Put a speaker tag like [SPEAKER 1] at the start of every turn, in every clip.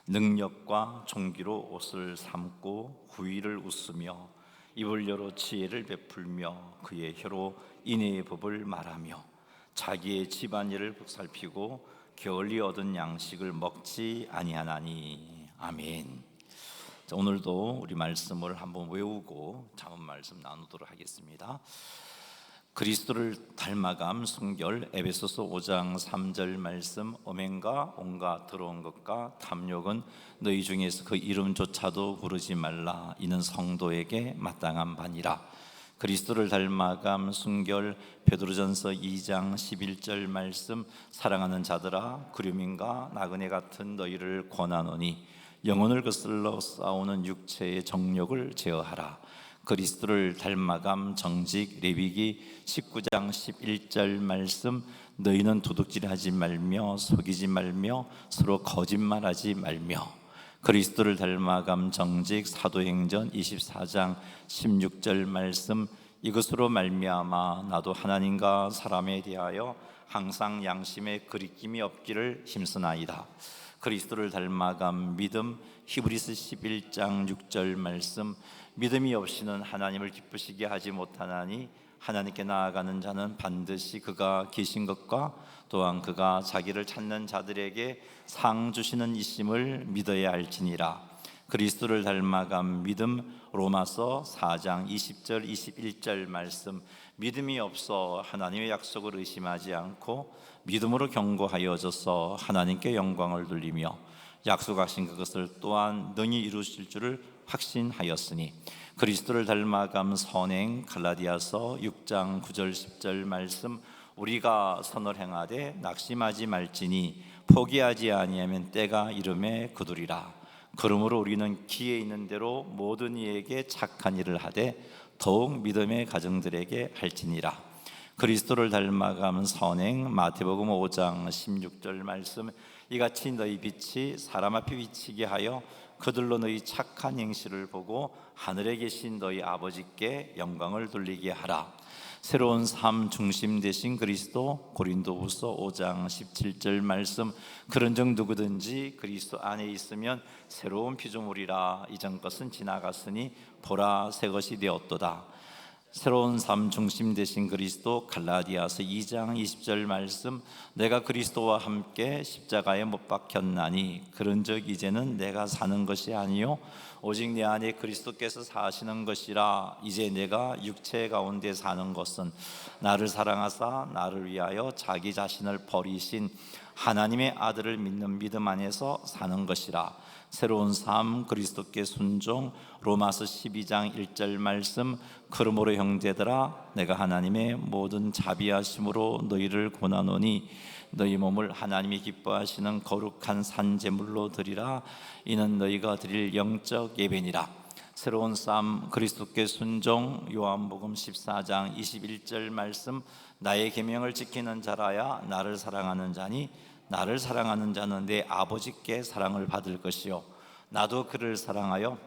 [SPEAKER 1] 능력과 존귀로 옷을 삼고 후의를 웃으며 입을 열어 지혜를 베풀며 그의 혀로 인애의 법을 말하며 자기의 집안일을 살피고 게을리 얻은 양식을 먹지 아니하나니. 아멘. 자, 오늘도 우리 말씀을 한번 외우고 자문 말씀 나누도록 하겠습니다. 그리스도를 닮아감 순결. 에베소서 5장 3절 말씀. 음행과 온갖 더러운 것과 탐욕은 너희 중에서 그 이름조차도 부르지 말라. 이는 성도에게 마땅한 바니라. 그리스도를 닮아감 순결. 베드로전서 2장 11절 말씀. 사랑하는 자들아, 구름인과 나그네 같은 너희를 권하노니 영혼을 거슬러 싸우는 육체의 정욕을 제어하라. 그리스도를 닮아감 정직. 레위기 19장 11절 말씀. 너희는 도둑질하지 말며 속이지 말며 서로 거짓말하지 말며. 그리스도를 닮아감 정직. 사도행전 24장 16절 말씀. 이것으로 말미암아 나도 하나님과 사람에 대하여 항상 양심에 거리낌이 없기를 힘쓰나이다. 그리스도를 닮아감 믿음. 히브리서 11장 6절 말씀. 믿음이 없이는 하나님을 기쁘시게 하지 못하나니 하나님께 나아가는 자는 반드시 그가 계신 것과 또한 그가 자기를 찾는 자들에게 상 주시는 이심을 믿어야 할지니라. 그리스도를 닮아감 믿음. 로마서 4장 20절 21절 말씀. 믿음이 없어 하나님의 약속을 의심하지 않고 믿음으로 경고하여져서 하나님께 영광을 돌리며 약속하신 그것을 또한 능히 이루실 줄을 확신하였으니. 그리스도를 닮아감 선행. 갈라디아서 6장 9절 10절 말씀. 우리가 선을 행하되 낙심하지 말지니 포기하지 아니하면 때가 이름에 거두리라. 그러므로 우리는 기에 있는 대로 모든 이에게 착한 일을 하되 더욱 믿음의 가정들에게 할지니라. 그리스도를 닮아감 선행. 마태복음 5장 16절 말씀. 이같이 너희 빛이 사람 앞에 비치게 하여 그들로 너희 착한 행실을 보고 하늘에 계신 너희 아버지께 영광을 돌리게 하라. 새로운 삶 중심 되신 그리스도. 고린도후서 5장 17절 말씀. 그런즉 누구든지 그리스도 안에 있으면 새로운 피조물이라. 이전 것은 지나갔으니 보라 새 것이 되었도다. 새로운 삶 중심 되신 그리스도. 갈라디아서 2장 20절 말씀. 내가 그리스도와 함께 십자가에 못 박혔나니 그런즉 이제는 내가 사는 것이 아니요 오직 내 안에 그리스도께서 사시는 것이라. 이제 내가 육체 가운데 사는 것은 나를 사랑하사 나를 위하여 자기 자신을 버리신 하나님의 아들을 믿는 믿음 안에서 사는 것이라. 새로운 삶. 그리스도께 순종. 로마서 12장 1절 말씀. 그러므로 형제들아, 내가 하나님의 모든 자비하심으로 너희를 권하노니 너희 몸을 하나님이 기뻐하시는 거룩한 산제물로 드리라. 이는 너희가 드릴 영적 예배니라. 새로운 삶. 그리스도께 순종. 요한복음 14장 21절 말씀. 나의 계명을 지키는 자라야 나를 사랑하는 자니 나를 사랑하는 자는 내 아버지께 사랑을 받을 것이요 나도 그를 사랑하여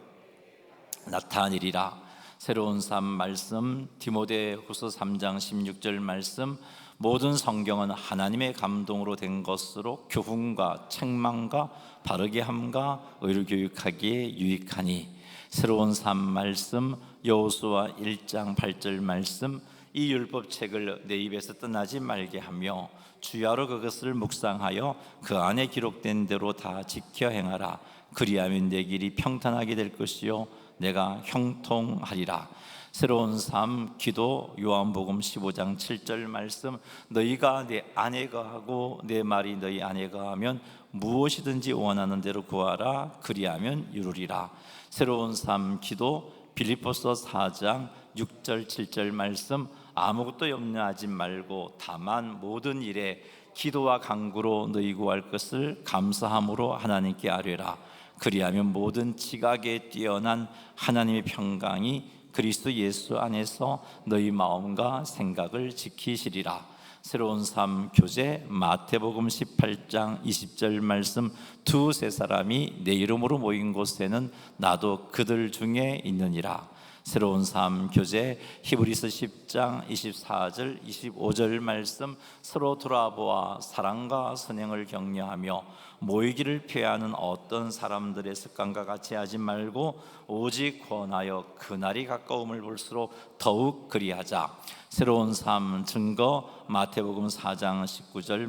[SPEAKER 1] 나타내리라. 새로운 삶 말씀. 디모데후서 3장 16절 말씀. 모든 성경은 하나님의 감동으로 된 것으로 교훈과 책망과 바르게 함과 의를 교육하기에 유익하니. 새로운 삶 말씀. 여호수아 1장 8절 말씀. 이 율법책을 내 입에서 떠나지 말게 하며 주야로 그것을 묵상하여 그 안에 기록된 대로 다 지켜 행하라. 그리하면 내 길이 평탄하게 될 것이요 내가 형통하리라. 새로운 삶. 기도. 요한복음 15장 7절 말씀. 너희가 내 안에 거하고 내 말이 너희 안에 거하면 무엇이든지 원하는 대로 구하라. 그리하면 이루리라. 새로운 삶. 기도. 빌립보서 4장 6절 7절 말씀. 아무것도 염려하지 말고 다만 모든 일에 기도와 간구로 너희 구할 것을 감사함으로 하나님께 아뢰라. 그리하면 모든 지각에 뛰어난 하나님의 평강이 그리스도 예수 안에서 너희 마음과 생각을 지키시리라. 새로운 삶 교제. 마태복음 18장 20절 말씀. 두세 사람이 내 이름으로 모인 곳에는 나도 그들 중에 있느니라. 새로운 삶 교재 히브리서 10장 24절 25절 말씀, 서로 돌아보아 사랑과 선행을 격려하며 모이기를 피하는 어떤 사람들의 습관과 같이 하지 말고 오직 권하여 그날이 가까움을 볼수록 더욱 그리하자. 새로운 삶 증거 마태복음 4장 19절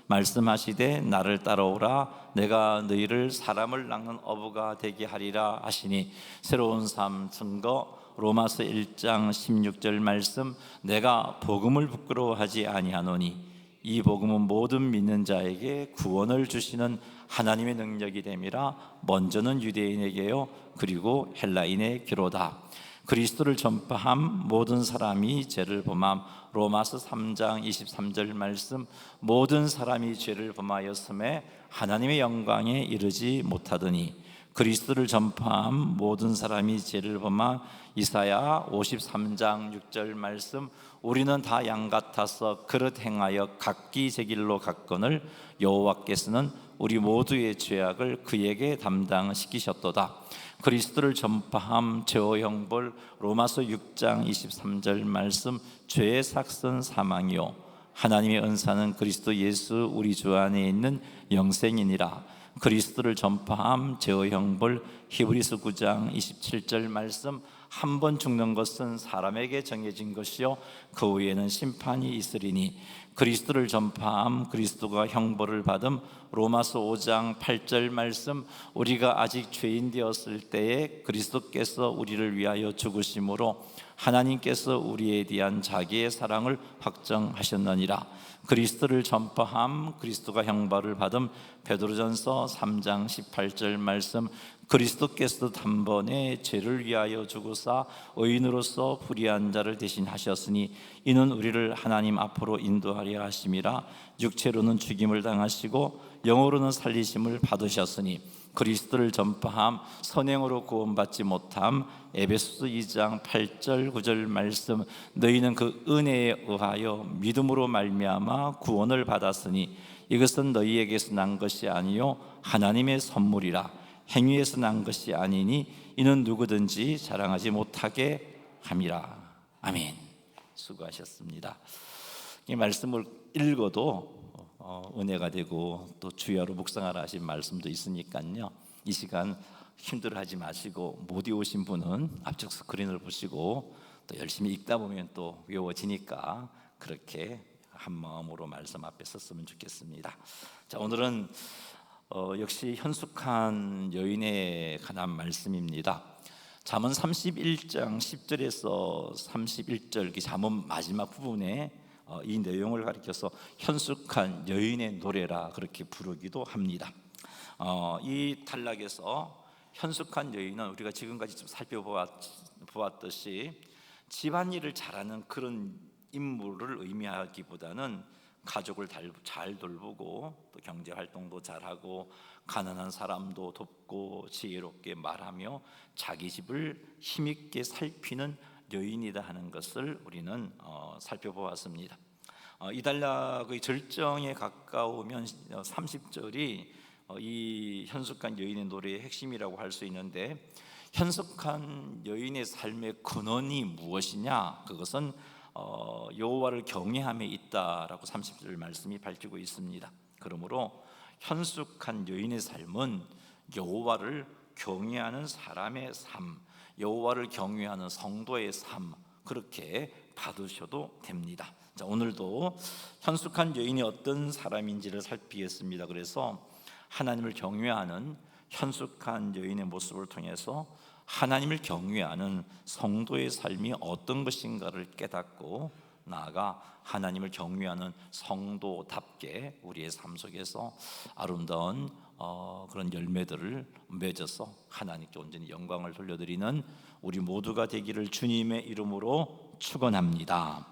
[SPEAKER 1] 말씀하시되 나를 따라오라 내가 너희를 사람을 낚는 어부가 되게 하리라 하시니, 새로운 삶 증거 로마서 1장 16절 말씀, 내가 복음을 부끄러워하지 아니하노니 이 복음은 모든 믿는 자에게 구원을 주시는 하나님의 능력이 됨이라. 먼저는 유대인에게요 그리고 헬라인에게로다. 그리스도를 전파함 모든 사람이 죄를 범함 로마서 3장 23절 말씀, 모든 사람이 죄를 범하였음에 하나님의 영광에 이르지 못하더니 그리스도를 전파함 모든 사람이 죄를 범함 이사야 53장 6절 말씀, 우리는 다 양 같아서 그릇 행하여 각기 제 길로 갔거늘 여호와께서는 우리 모두의 죄악을 그에게 담당시키셨도다. 그리스도를 전파함 죄의 형벌 로마서 6장 23절 말씀, 죄의 삭선 사망이요 하나님의 은사는 그리스도 예수 우리 주 안에 있는 영생이니라. 그리스도를 전파함 죄의 형벌 히브리서 9장 27절 말씀, 한 번 죽는 것은 사람에게 정해진 것이요 그 후에는 심판이 있으리니 그리스도를 전파함 그리스도가 형벌을 받음 로마서 5장 8절 말씀, 우리가 아직 죄인 되었을 때에 그리스도께서 우리를 위하여 죽으심으로 하나님께서 우리에 대한 자기의 사랑을 확정하셨느니라. 그리스도를 전파함 그리스도가 형벌을 받음 베드로전서 3장 18절 말씀, 그리스도께서도 단번에 죄를 위하여 죽으사 의인으로서 불의한 자를 대신하셨으니 이는 우리를 하나님 앞으로 인도하려 하심이라. 육체로는 죽임을 당하시고 영으로는 살리심을 받으셨으니 그리스도를 전파함 선행으로 구원받지 못함 에베소서 2장 8절 9절 말씀, 너희는 그 은혜에 의하여 믿음으로 말미암아 구원을 받았으니 이것은 너희에게서 난 것이 아니요 하나님의 선물이라. 행위에서 난 것이 아니니 이는 누구든지 자랑하지 못하게 함이라. 아멘. 수고하셨습니다. 이 말씀을 읽어도 은혜가 되고 또 주야로 묵상하라 하신 말씀도 있으니까요, 이 시간 힘들어하지 마시고 못 외우신 분은 앞쪽 스크린을 보시고 또 열심히 읽다 보면 또 외워지니까 그렇게 한 마음으로 말씀 앞에 섰으면 좋겠습니다. 자, 오늘은 역시 현숙한 여인에 관한 말씀입니다. 잠언 31장 10절에서 31절 잠언 마지막 부분에 이 내용을 가리켜서 현숙한 여인의 노래라 그렇게 부르기도 합니다. 이 단락에서 현숙한 여인은 우리가 지금까지 좀 살펴보았듯이 집안일을 잘하는 그런 인물을 의미하기보다는 가족을 잘 돌보고 또 경제활동도 잘하고 가난한 사람도 돕고 지혜롭게 말하며 자기 집을 힘있게 살피는 여인이다 하는 것을 우리는 살펴보았습니다. 이 단락의 절정에 가까우면 30절이 이 현숙한 여인의 노래의 핵심이라고 할 수 있는데, 현숙한 여인의 삶의 근원이 무엇이냐? 그것은 여호와를 경외함에 있다라고 30절 말씀이 밝히고 있습니다. 그러므로 현숙한 여인의 삶은 여호와를 경외하는 사람의 삶, 여호와를 경외하는 성도의 삶, 그렇게 받으셔도 됩니다. 자, 오늘도 현숙한 여인이 어떤 사람인지를 살피겠습니다. 그래서 하나님을 경외하는 현숙한 여인의 모습을 통해서 하나님을 경외하는 성도의 삶이 어떤 것인가를 깨닫고 나아가 하나님을 경외하는 성도답게 우리의 삶 속에서 아름다운 그런 열매들을 맺어서 하나님께 온전히 영광을 돌려드리는 우리 모두가 되기를 주님의 이름으로 축원합니다.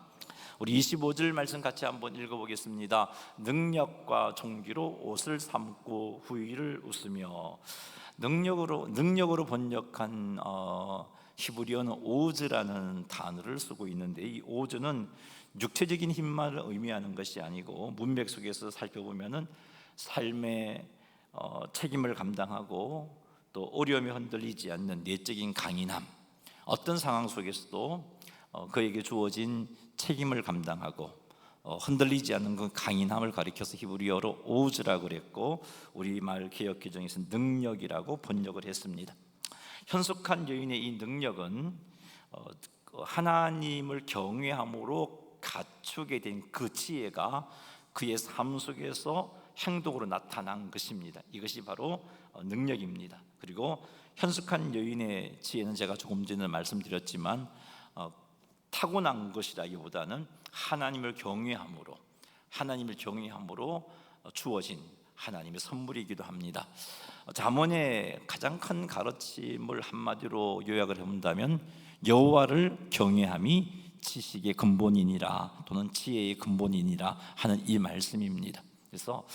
[SPEAKER 1] 우리 25절 말씀 같이 한번 읽어보겠습니다. 능력과 존귀로 옷을 삼고 후일을 웃으며. 능력으로 번역한 히브리어는 오즈라는 단어를 쓰고 있는데, 이 오즈는 육체적인 힘만을 의미하는 것이 아니고 문맥 속에서 살펴보면은 삶의 책임을 감당하고 또 어려움에 흔들리지 않는 내적인 강인함, 어떤 상황 속에서도 그에게 주어진 책임을 감당하고 흔들리지 않는 그 강인함을 가리켜서 히브리어로 오즈라고 그랬고 우리말 개역 개정에서는 능력이라고 번역을 했습니다. 현숙한 여인의 이 능력은 하나님을 경외함으로 갖추게 된 그 지혜가 그의 삶 속에서 행동으로 나타난 것입니다. 이것이 바로 능력입니다. 그리고 현숙한 여인의 지혜는 제가 조금 전에 말씀드렸지만 타고난 것이라기보다는 하나님을 경외함으로 주어진 하나님의 선물이기도 합니다. 잠언의 가장 큰 가르침을 한마디로 요약을 해본다면 여호와를 경외함이 지식의 근본이니라 또는 지혜의 근본이니라 하는 이 말씀입니다. 그래서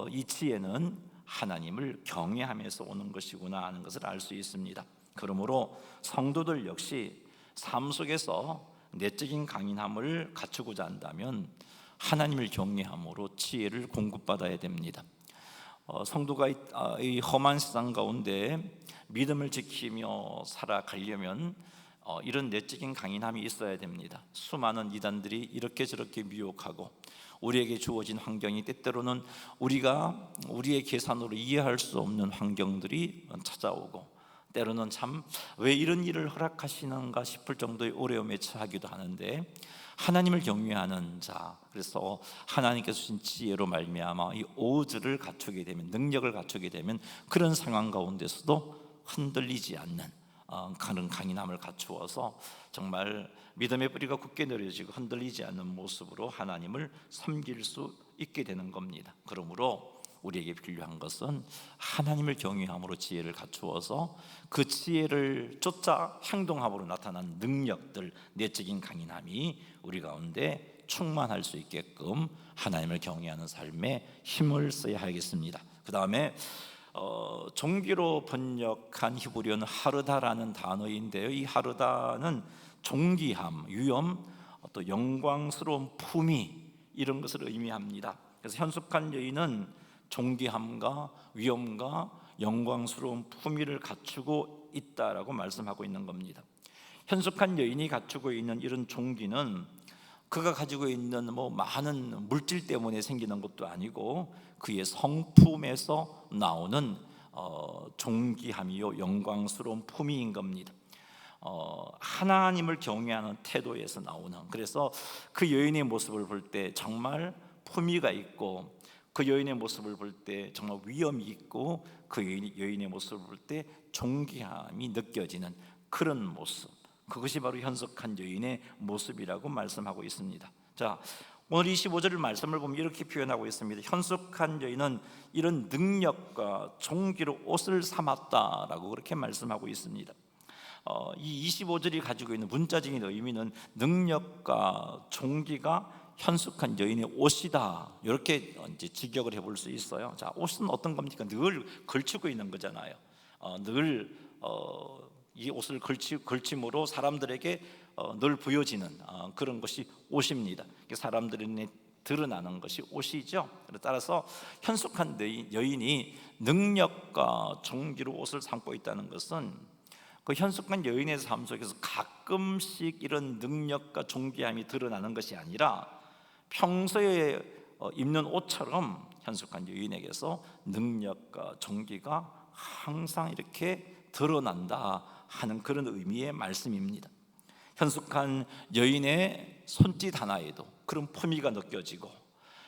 [SPEAKER 1] 이 지혜는 하나님을 경외하면서 오는 것이구나 하는 것을 알 수 있습니다. 그러므로 성도들 역시 삶 속에서 내적인 강인함을 갖추고자 한다면 하나님을 경외함으로 지혜를 공급받아야 됩니다. 성도가 이 험한 세상 가운데 믿음을 지키며 살아가려면 이런 내적인 강인함이 있어야 됩니다. 수많은 이단들이 이렇게 저렇게 미혹하고 우리에게 주어진 환경이 때때로는 우리가 우리의 계산으로 이해할 수 없는 환경들이 찾아오고 때로는 참 왜 이런 일을 허락하시는가 싶을 정도의 어려움에 처하기도 하는데 하나님을 경외하는 자, 그래서 하나님께서 주신 지혜로 말미암아 이 오즈를 갖추게 되면, 능력을 갖추게 되면 그런 상황 가운데서도 흔들리지 않는 그런 강인함을 갖추어서 정말 믿음의 뿌리가 굳게 내려지고 흔들리지 않는 모습으로 하나님을 섬길 수 있게 되는 겁니다. 그러므로 우리에게 필요한 것은 하나님을 경외함으로 지혜를 갖추어서 그 지혜를 쫓아 행동함으로 나타난 능력들, 내적인 강인함이 우리 가운데 충만할 수 있게끔 하나님을 경외하는 삶에 힘을 써야 하겠습니다. 그 다음에 종기로 번역한 히브리어는 하르다라는 단어인데요, 이 하르다는 존귀함, 위엄, 또 영광스러운 품위, 이런 것을 의미합니다. 그래서 현숙한 여인은 존귀함과 위엄과 영광스러운 품위를 갖추고 있다라고 말씀하고 있는 겁니다. 현숙한 여인이 갖추고 있는 이런 존귀는 그가 가지고 있는 많은 물질 때문에 생기는 것도 아니고 그의 성품에서 나오는 존귀함이요 영광스러운 품위인 겁니다. 하나님을 경외하는 태도에서 나오는, 그래서 그 여인의 모습을 볼 때 정말 품위가 있고, 그 여인의 모습을 볼 때 정말 위엄이 있고, 그 여인의 모습을 볼 때 존귀함이 느껴지는 그런 모습, 그것이 바로 현숙한 여인의 모습이라고 말씀하고 있습니다. 자, 오늘 25절 말씀을 보면 이렇게 표현하고 있습니다. 현숙한 여인은 이런 능력과 존귀로 옷을 삼았다라고 그렇게 말씀하고 있습니다. 이 25절이 가지고 있는 문자적인 의미는 능력과 존귀가 현숙한 여인의 옷이다, 이렇게 이제 직역을 해볼 수 있어요. 자, 옷은 어떤 겁니까? 늘 걸치고 있는 거잖아요. 늘 이 옷을 걸침으로 사람들에게 늘 보여지는 그런 것이 옷입니다. 사람들이 드러나는 것이 옷이죠. 따라서 현숙한 여인이 능력과 존귀로 옷을 삼고 있다는 것은 그 현숙한 여인의 삶 속에서 가끔씩 이런 능력과 존귀함이 드러나는 것이 아니라 평소에 입는 옷처럼 현숙한 여인에게서 능력과 존귀가 항상 이렇게 드러난다 하는 그런 의미의 말씀입니다. 현숙한 여인의 손짓 하나에도 그런 품위가 느껴지고,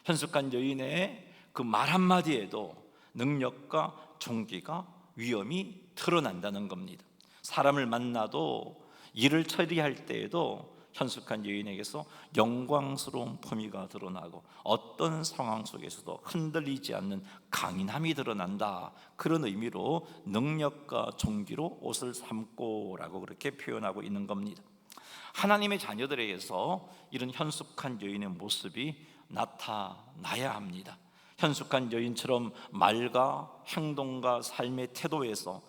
[SPEAKER 1] 현숙한 여인의 그 말 한마디에도 능력과 존귀가 위엄이 드러난다는 겁니다. 사람을 만나도 일을 처리할 때에도 현숙한 여인에게서 영광스러운 품위가 드러나고 어떤 상황 속에서도 흔들리지 않는 강인함이 드러난다, 그런 의미로 능력과 존귀로 옷을 삼고라고 그렇게 표현하고 있는 겁니다. 하나님의 자녀들에게서 이런 현숙한 여인의 모습이 나타나야 합니다. 현숙한 여인처럼 말과 행동과 삶의 태도에서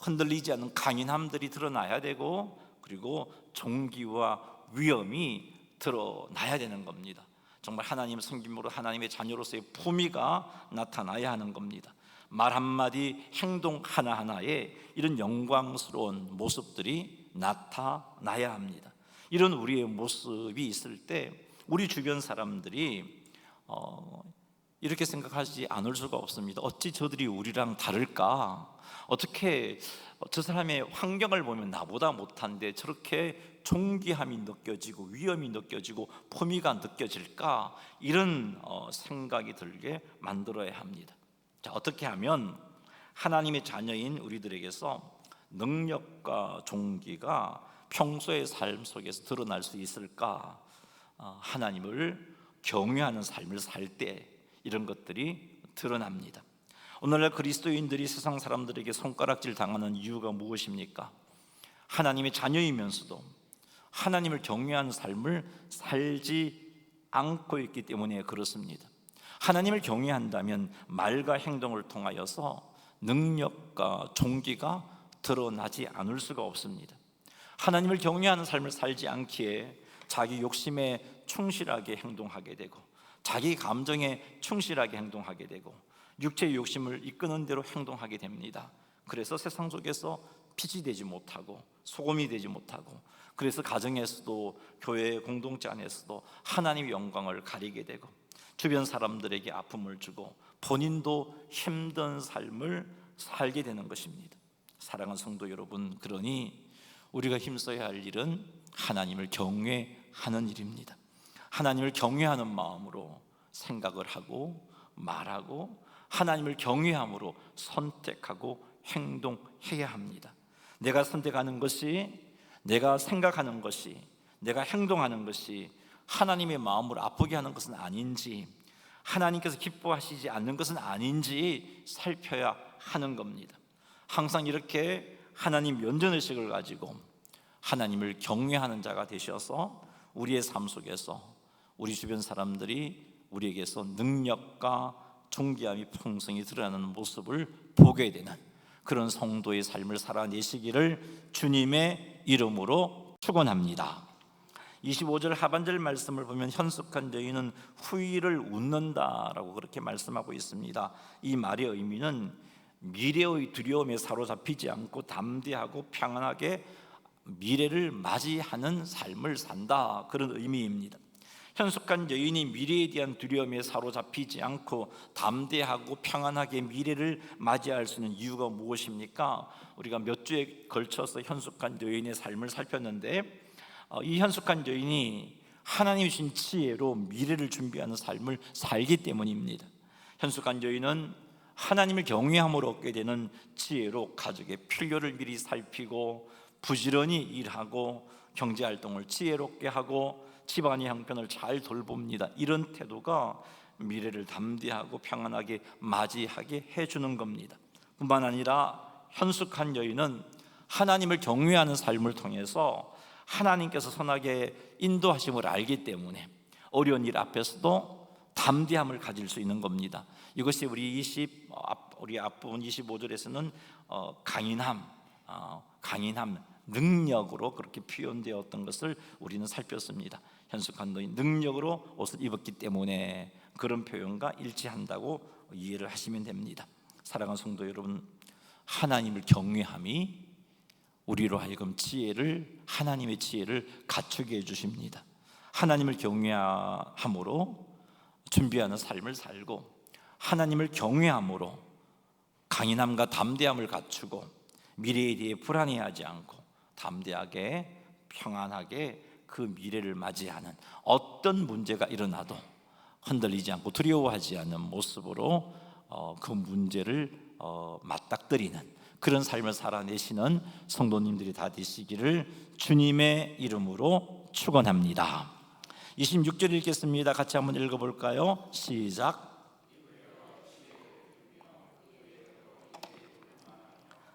[SPEAKER 1] 흔들리지 않는 강인함들이 드러나야 되고, 그리고 존귀와 위엄이 드러나야 되는 겁니다. 정말 하나님의 섬김으로 하나님의 자녀로서의 품위가 나타나야 하는 겁니다. 말 한마디, 행동 하나하나에 이런 영광스러운 모습들이 나타나야 합니다. 이런 우리의 모습이 있을 때 우리 주변 사람들이 이렇게 생각하지 않을 수가 없습니다. 어찌 저들이 우리랑 다를까? 어떻게 저 사람의 환경을 보면 나보다 못한데 저렇게 존귀함이 느껴지고 위엄이 느껴지고 품위가 느껴질까? 이런 생각이 들게 만들어야 합니다. 자, 어떻게 하면 하나님의 자녀인 우리들에게서 능력과 존귀가 평소의 삶 속에서 드러날 수 있을까? 하나님을 경외하는 삶을 살 때 이런 것들이 드러납니다. 오늘날 그리스도인들이 세상 사람들에게 손가락질 당하는 이유가 무엇입니까? 하나님의 자녀이면서도 하나님을 경외하는 삶을 살지 않고 있기 때문에 그렇습니다. 하나님을 경외한다면 말과 행동을 통하여서 능력과 존귀가 드러나지 않을 수가 없습니다. 하나님을 경외하는 삶을 살지 않기에 자기 욕심에 충실하게 행동하게 되고 자기 감정에 충실하게 행동하게 되고 육체의 욕심을 이끄는 대로 행동하게 됩니다. 그래서 세상 속에서 빛이 되지 못하고 소금이 되지 못하고, 그래서 가정에서도 교회 공동체 안에서도 하나님의 영광을 가리게 되고 주변 사람들에게 아픔을 주고 본인도 힘든 삶을 살게 되는 것입니다. 사랑하는 성도 여러분, 그러니 우리가 힘써야 할 일은 하나님을 경외하는 일입니다. 하나님을 경외하는 마음으로 생각을 하고 말하고 하나님을 경외함으로 선택하고 행동해야 합니다. 내가 선택하는 것이, 내가 생각하는 것이, 내가 행동하는 것이 하나님의 마음을 아프게 하는 것은 아닌지, 하나님께서 기뻐하시지 않는 것은 아닌지 살펴야 하는 겁니다. 항상 이렇게 하나님 면전의식을 가지고 하나님을 경외하는 자가 되셔서 우리의 삶 속에서 우리 주변 사람들이 우리에게서 능력과 존귀함이 풍성히 드러나는 모습을 보게 되는 그런 성도의 삶을 살아내시기를 주님의 이름으로 축원합니다. 25절 하반절 말씀을 보면 현숙한 여인은 후일을 웃는다라고 그렇게 말씀하고 있습니다. 이 말의 의미는 미래의 두려움에 사로잡히지 않고 담대하고 평안하게 미래를 맞이하는 삶을 산다, 그런 의미입니다. 현숙한 여인이 미래에 대한 두려움에 사로잡히지 않고 담대하고 평안하게 미래를 맞이할 수 있는 이유가 무엇입니까? 우리가 몇 주에 걸쳐서 현숙한 여인의 삶을 살폈는데 이 현숙한 여인이 하나님이 주신 지혜로 미래를 준비하는 삶을 살기 때문입니다. 현숙한 여인은 하나님을 경외함으로 얻게 되는 지혜로 가족의 필요를 미리 살피고 부지런히 일하고 경제활동을 지혜롭게 하고 집안의 형편을 잘 돌봅니다. 이런 태도가 미래를 담대하고 평안하게 맞이하게 해주는 겁니다. 뿐만 아니라 현숙한 여인은 하나님을 경외하는 삶을 통해서 하나님께서 선하게 인도하심을 알기 때문에 어려운 일 앞에서도 담대함을 가질 수 있는 겁니다. 이것이 우리 앞부분 25절에서는 강인함, 능력으로 그렇게 표현되었던 것을 우리는 살폈습니다. 현숙한 너희 능력으로 옷을 입었기 때문에 그런 표현과 일치한다고 이해를 하시면 됩니다. 사랑하는 성도 여러분, 하나님을 경외함이 우리로 하여금 하나님의 지혜를 갖추게 해주십니다. 하나님을 경외함으로 준비하는 삶을 살고 하나님을 경외함으로 강인함과 담대함을 갖추고 미래에 대해 불안해하지 않고 담대하게 평안하게 그 미래를 맞이하는, 어떤 문제가 일어나도 흔들리지 않고 두려워하지 않는 모습으로 그 문제를 맞닥뜨리는 그런 삶을 살아내시는 성도님들이 다 되시기를 주님의 이름으로 축원합니다. 26절 읽겠습니다. 같이 한번 읽어볼까요? 시작.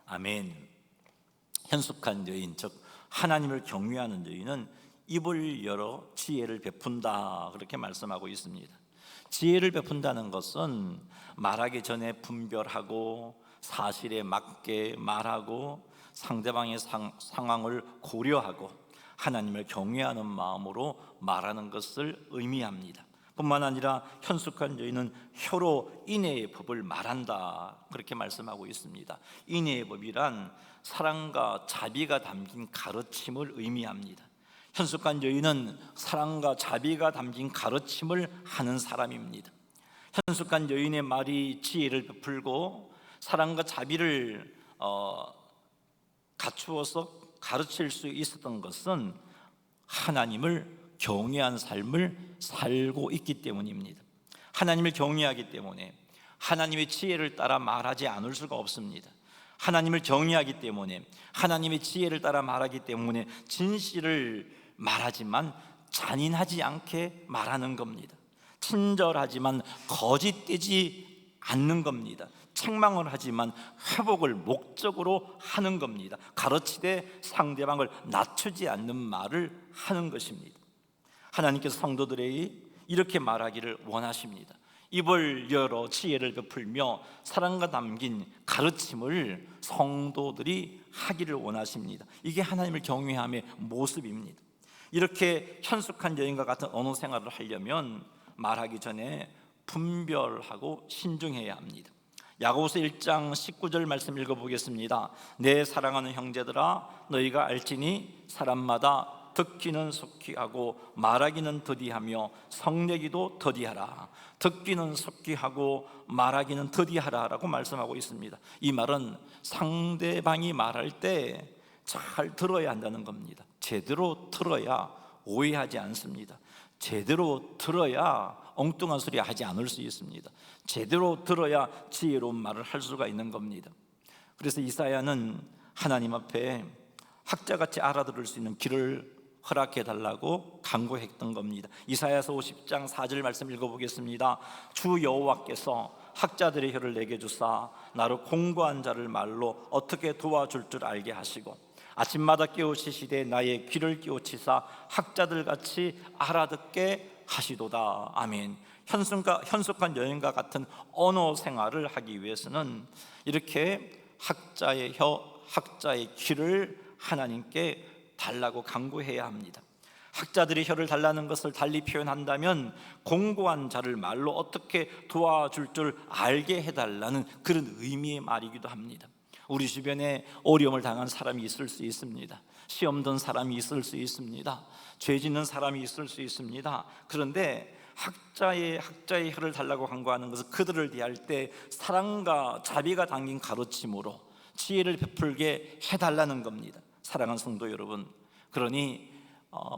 [SPEAKER 1] 아멘. 현숙한 여인, 즉 하나님을 경외하는 여인은 입을 열어 지혜를 베푼다, 그렇게 말씀하고 있습니다. 지혜를 베푼다는 것은 말하기 전에 분별하고 사실에 맞게 말하고 상대방의 상황을 고려하고 하나님을 경외하는 마음으로 말하는 것을 의미합니다. 뿐만 아니라 현숙한 여인은 혀로 인애의 법을 말한다, 그렇게 말씀하고 있습니다. 인애의 법이란 사랑과 자비가 담긴 가르침을 의미합니다. 현숙한 여인은 사랑과 자비가 담긴 가르침을 하는 사람입니다. 현숙한 여인의 말이 지혜를 베풀고 사랑과 자비를 갖추어서 가르칠 수 있었던 것은 하나님을 경외한 삶을 살고 있기 때문입니다. 하나님을 경외하기 때문에 하나님의 지혜를 따라 말하지 않을 수가 없습니다. 하나님을 경외하기 때문에 하나님의 지혜를 따라 말하기 때문에 진실을 말하지만 잔인하지 않게 말하는 겁니다. 친절하지만 거짓되지 않는 겁니다. 책망을 하지만 회복을 목적으로 하는 겁니다. 가르치되 상대방을 낮추지 않는 말을 하는 것입니다. 하나님께서 성도들에게 이렇게 말하기를 원하십니다. 입을 열어 지혜를 베풀며 사랑과 담긴 가르침을 성도들이 하기를 원하십니다. 이게 하나님을 경외함의 모습입니다. 이렇게 현숙한 여인과 같은 언어 생활을 하려면 말하기 전에 분별하고 신중해야 합니다. 야고보서 1장 19절 말씀 읽어보겠습니다. 내 사랑하는 형제들아, 너희가 알지니 사람마다 듣기는 속히 하고 말하기는 더디하며 성내기도 더디하라. 듣기는 속히 하고 말하기는 더디하라 라고 말씀하고 있습니다. 이 말은 상대방이 말할 때 잘 들어야 한다는 겁니다. 제대로 들어야 오해하지 않습니다. 제대로 들어야 엉뚱한 소리 하지 않을 수 있습니다. 제대로 들어야 지혜로운 말을 할 수가 있는 겁니다. 그래서 이사야는 하나님 앞에 학자같이 알아들을 수 있는 귀를 허락해 달라고 간구했던 겁니다. 이사야서 50장 4절 말씀 읽어보겠습니다. 주 여호와께서 학자들의 혀를 내게 주사 나를 공부한 자를 말로 어떻게 도와줄 줄 알게 하시고 아침마다 깨우치시되 나의 귀를 깨우치사 학자들같이 알아듣게 하시도다. 아멘. 현숙한 여인과 같은 언어 생활을 하기 위해서는 이렇게 학자의 혀, 학자의 귀를 하나님께 달라고 간구해야 합니다. 학자들의 혀를 달라는 것을 달리 표현한다면 공고한 자를 말로 어떻게 도와줄 줄 알게 해달라는 그런 의미의 말이기도 합니다. 우리 주변에 어려움을 당한 사람이 있을 수 있습니다. 시험 든 사람이 있을 수 있습니다. 죄 짓는 사람이 있을 수 있습니다. 그런데 학자의 혀를 달라고 간구하는 것은 그들을 대할 때 사랑과 자비가 담긴 가르침으로 지혜를 베풀게 해달라는 겁니다. 사랑하는 성도 여러분, 그러니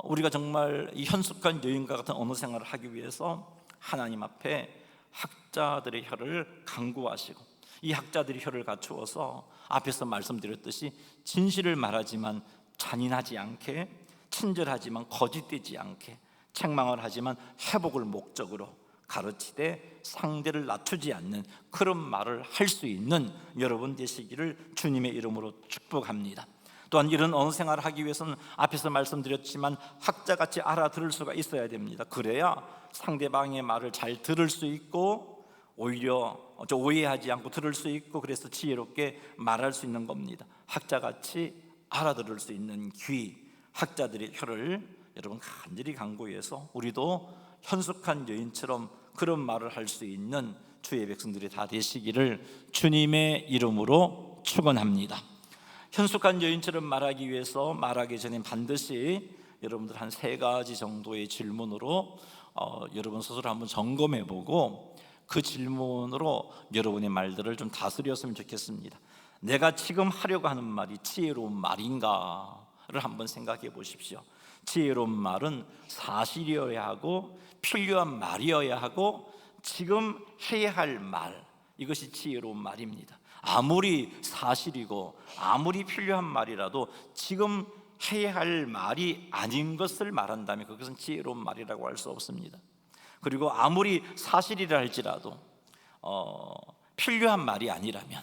[SPEAKER 1] 우리가 정말 이 현숙한 여인과 같은 언어 생활을 하기 위해서 하나님 앞에 학자들의 혀를 간구하시고 이 학자들의 혀를 갖추어서 앞에서 말씀드렸듯이 진실을 말하지만 잔인하지 않게, 친절하지만 거짓되지 않게, 책망을 하지만 회복을 목적으로 가르치되 상대를 낮추지 않는 그런 말을 할 수 있는 여러분 되시기를 주님의 이름으로 축복합니다. 또한 이런 언어 생활을 하기 위해서는 앞에서 말씀드렸지만 학자같이 알아들을 수가 있어야 됩니다. 그래야 상대방의 말을 잘 들을 수 있고 오히려 오해하지 않고 들을 수 있고 그래서 지혜롭게 말할 수 있는 겁니다. 학자같이 알아들을 수 있는 귀, 학자들의 혀를 여러분 간절히 간구해서 우리도 현숙한 여인처럼 그런 말을 할 수 있는 주의 백성들이 다 되시기를 주님의 이름으로 축원합니다. 현숙한 여인처럼 말하기 위해서 말하기 전에 반드시 여러분들 한 3가지 정도의 질문으로 여러분 스스로 한번 점검해보고 그 질문으로 여러분의 말들을 좀 다스렸으면 좋겠습니다. 내가 지금 하려고 하는 말이 지혜로운 말인가를 한번 생각해 보십시오. 지혜로운 말은 사실이어야 하고 필요한 말이어야 하고 지금 해야 할 말, 이것이 지혜로운 말입니다. 아무리 사실이고 아무리 필요한 말이라도 지금 해야 할 말이 아닌 것을 말한다면 그것은 지혜로운 말이라고 할 수 없습니다. 그리고 아무리 사실이라 할지라도 필요한 말이 아니라면,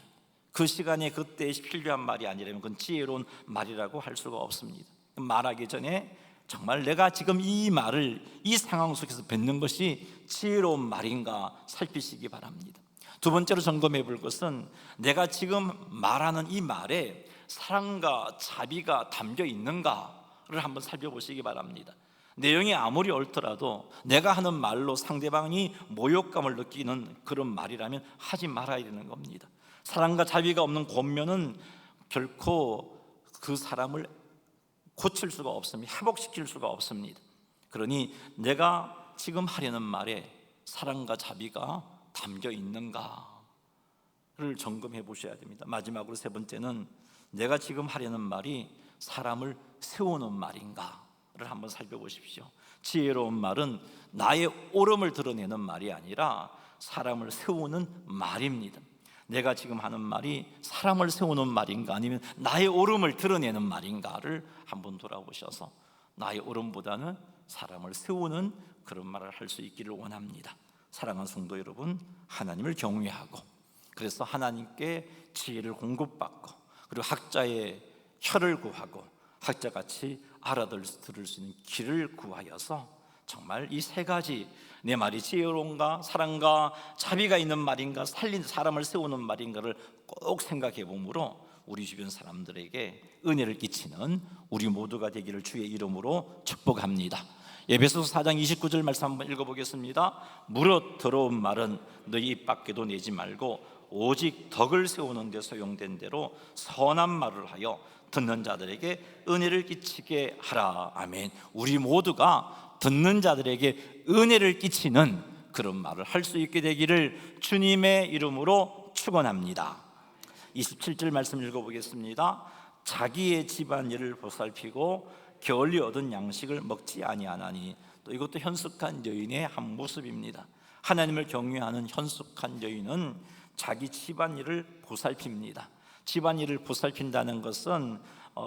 [SPEAKER 1] 그 시간에 그때 필요한 말이 아니라면 그건 지혜로운 말이라고 할 수가 없습니다. 말하기 전에 정말 내가 지금 이 말을 이 상황 속에서 뱉는 것이 지혜로운 말인가 살피시기 바랍니다. 두 번째로 점검해 볼 것은 내가 지금 말하는 이 말에 사랑과 자비가 담겨 있는가를 한번 살펴보시기 바랍니다. 내용이 아무리 옳더라도 내가 하는 말로 상대방이 모욕감을 느끼는 그런 말이라면 하지 말아야 되는 겁니다. 사랑과 자비가 없는 권면은 결코 그 사람을 고칠 수가 없습니다. 회복시킬 수가 없습니다. 그러니 내가 지금 하려는 말에 사랑과 자비가 담겨 있는가를 점검해 보셔야 됩니다. 마지막으로 세 번째는 내가 지금 하려는 말이 사람을 세우는 말인가를 한번 살펴보십시오. 지혜로운 말은 나의 옳음을 드러내는 말이 아니라 사람을 세우는 말입니다. 내가 지금 하는 말이 사람을 세우는 말인가 아니면 나의 옳음을 드러내는 말인가를 한번 돌아보셔서 나의 옳음보다는 사람을 세우는 그런 말을 할 수 있기를 원합니다. 사랑하는 성도 여러분, 하나님을 경외하고 그래서 하나님께 지혜를 공급받고 그리고 학자의 혀를 구하고 학자같이 알아들을 수 있는 길을 구하여서 정말 이 세 가지, 내 말이 지혜로운가, 사랑과 자비가 있는 말인가, 사람을 세우는 말인가를 꼭 생각해 보므로 우리 주변 사람들에게 은혜를 끼치는 우리 모두가 되기를 주의 이름으로 축복합니다. 에베소서 4장 29절 말씀 한번 읽어보겠습니다. 무릇 더러운 말은 너희 입 밖에도 내지 말고 오직 덕을 세우는 데 소용된 대로 선한 말을 하여 듣는 자들에게 은혜를 끼치게 하라. 아멘. 우리 모두가 듣는 자들에게 은혜를 끼치는 그런 말을 할 수 있게 되기를 주님의 이름으로 축원합니다. 27절 말씀 읽어보겠습니다. 자기의 집안일을 보살피고 게을리 얻은 양식을 먹지 아니하나니. 또 이것도 현숙한 여인의 한 모습입니다. 하나님을 경외하는 현숙한 여인은 자기 집안일을 보살핍니다. 집안일을 보살핀다는 것은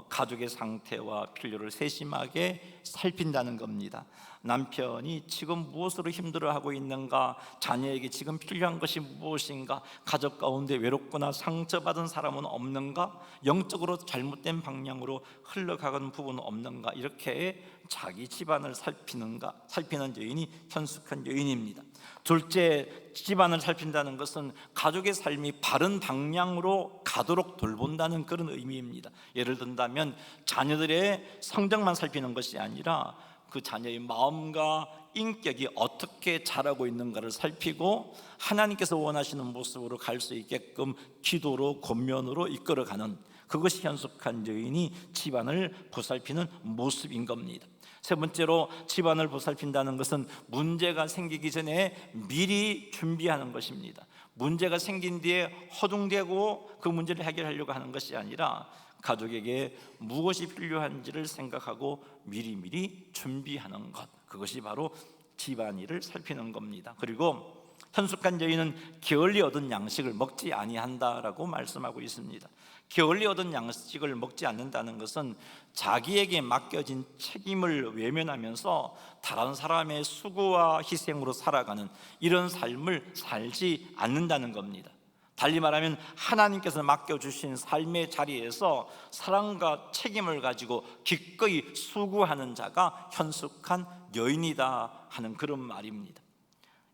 [SPEAKER 1] 가족의 상태와 필요를 세심하게 살핀다는 겁니다. 남편이 지금 무엇으로 힘들어하고 있는가, 자녀에게 지금 필요한 것이 무엇인가, 가족 가운데 외롭거나 상처받은 사람은 없는가, 영적으로 잘못된 방향으로 흘러가는 부분은 없는가, 이렇게 자기 집안을 살피는 여인이 현숙한 여인입니다. 둘째, 집안을 살핀다는 것은 가족의 삶이 바른 방향으로 가도록 돌본다는 그런 의미입니다. 예를 든다면 자녀들의 성적만 살피는 것이 아니라 그 자녀의 마음과 인격이 어떻게 자라고 있는가를 살피고 하나님께서 원하시는 모습으로 갈 수 있게끔 기도로 권면으로 이끌어가는, 그것이 현숙한 여인이 집안을 보살피는 모습인 겁니다. 세 번째로, 집안을 보살핀다는 것은 문제가 생기기 전에 미리 준비하는 것입니다. 문제가 생긴 뒤에 허둥대고 그 문제를 해결하려고 하는 것이 아니라 가족에게 무엇이 필요한지를 생각하고 미리미리 준비하는 것, 그것이 바로 집안일을 살피는 겁니다. 그리고 현숙한 여인은 게을리 얻은 양식을 먹지 아니한다라고 말씀하고 있습니다. 게을리 얻은 양식을 먹지 않는다는 것은 자기에게 맡겨진 책임을 외면하면서 다른 사람의 수고와 희생으로 살아가는 이런 삶을 살지 않는다는 겁니다. 달리 말하면 하나님께서 맡겨주신 삶의 자리에서 사랑과 책임을 가지고 기꺼이 수고하는 자가 현숙한 여인이다 하는 그런 말입니다.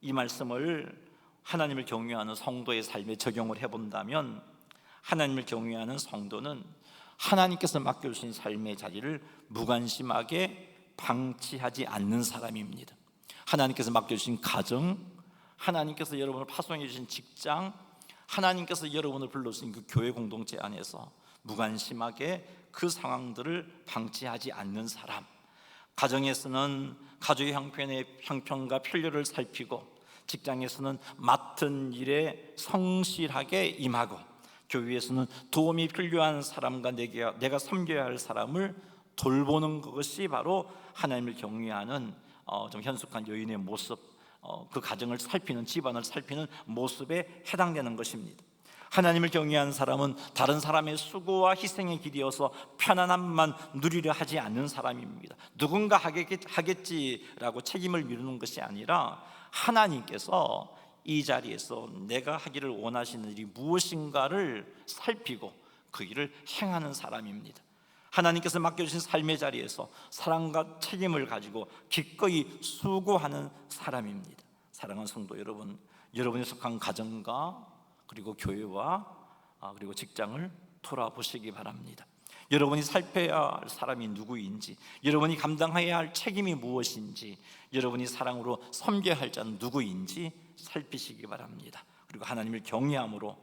[SPEAKER 1] 이 말씀을 하나님을 경외하는 성도의 삶에 적용을 해본다면, 하나님을 경외하는 성도는 하나님께서 맡겨주신 삶의 자리를 무관심하게 방치하지 않는 사람입니다. 하나님께서 맡겨주신 가정, 하나님께서 여러분을 파송해 주신 직장, 하나님께서 여러분을 불러주신 그 교회 공동체 안에서 무관심하게 그 상황들을 방치하지 않는 사람, 가정에서는 가족의 형편과 필요를 살피고, 직장에서는 맡은 일에 성실하게 임하고, 교회에서는 도움이 필요한 사람과 내가 섬겨야 할 사람을 돌보는 것이 바로 하나님을 경외하는 좀 현숙한 여인의 모습, 그 가정을 살피는, 집안을 살피는 모습에 해당되는 것입니다. 하나님을 경외하는 사람은 다른 사람의 수고와 희생에 기대어서 편안함만 누리려 하지 않는 사람입니다. 누군가 하겠지라고 책임을 미루는 것이 아니라 하나님께서 이 자리에서 내가 하기를 원하시는 일이 무엇인가를 살피고 그 일을 행하는 사람입니다. 하나님께서 맡겨주신 삶의 자리에서 사랑과 책임을 가지고 기꺼이 수고하는 사람입니다. 사랑하는 성도 여러분, 여러분이 속한 가정과 그리고 교회와 그리고 직장을 돌아보시기 바랍니다. 여러분이 살펴야 할 사람이 누구인지, 여러분이 감당해야 할 책임이 무엇인지, 여러분이 사랑으로 섬겨야 할 자는 누구인지 살피시기 바랍니다. 그리고 하나님을 경외함으로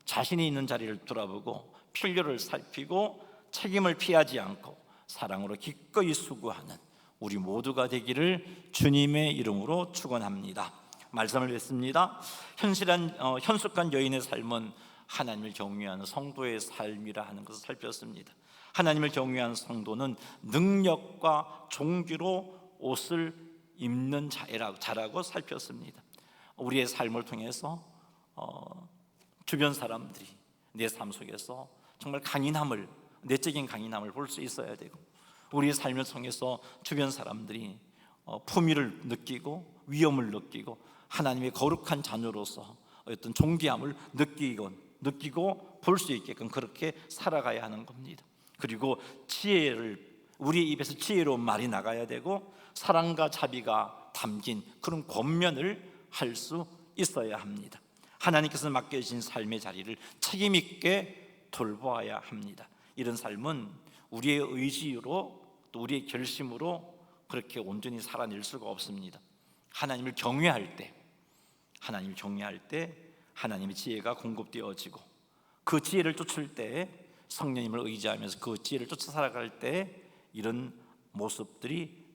[SPEAKER 1] 자신이 있는 자리를 돌아보고 필요를 살피고 책임을 피하지 않고 사랑으로 기꺼이 수고하는 우리 모두가 되기를 주님의 이름으로 축원합니다. 말씀을 뵙습니다. 현숙한 여인의 삶은 하나님을 경외하는 성도의 삶이라 하는 것을 살폈습니다. 하나님을 경외하는 성도는 능력과 종기로 옷을 입는 자라고 살폈습니다. 우리의 삶을 통해서 주변 사람들이 내 삶 속에서 정말 강인함을, 내적인 강인함을 볼 수 있어야 되고, 우리의 삶을 통해서 주변 사람들이 품위를 느끼고 위엄을 느끼고 하나님의 거룩한 자녀로서 어떤 존귀함을 느끼고 볼 수 있게끔 그렇게 살아가야 하는 겁니다. 그리고 우리의 입에서 지혜로운 말이 나가야 되고 사랑과 자비가 담긴 그런 권면을 할 수 있어야 합니다. 하나님께서 맡겨주신 삶의 자리를 책임 있게 돌보아야 합니다. 이런 삶은 우리의 의지로 또 우리의 결심으로 그렇게 온전히 살아낼 수가 없습니다. 하나님을 경외할 때 하나님의 지혜가 공급되어지고 그 지혜를 쫓을 때, 성령님을 의지하면서 그 지혜를 쫓아 살아갈 때 이런 모습들이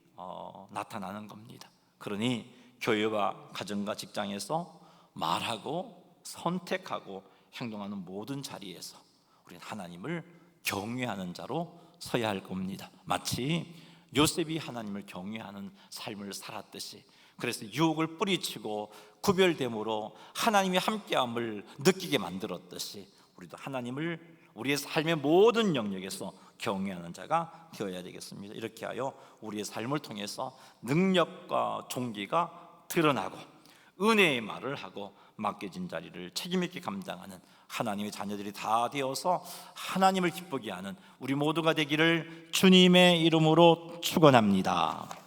[SPEAKER 1] 나타나는 겁니다. 그러니 교회와 가정과 직장에서 말하고 선택하고 행동하는 모든 자리에서 우리는 하나님을 경외하는 자로 서야 할 겁니다. 마치 요셉이 하나님을 경외하는 삶을 살았듯이, 그래서 유혹을 뿌리치고 구별됨으로 하나님의 함께함을 느끼게 만들었듯이 우리도 하나님을 우리의 삶의 모든 영역에서 경외하는 자가 되어야 되겠습니다. 이렇게 하여 우리의 삶을 통해서 능력과 종기가 드러나고 은혜의 말을 하고 맡겨진 자리를 책임 있게 감당하는 하나님의 자녀들이 다 되어서 하나님을 기쁘게 하는 우리 모두가 되기를 주님의 이름으로 축원합니다.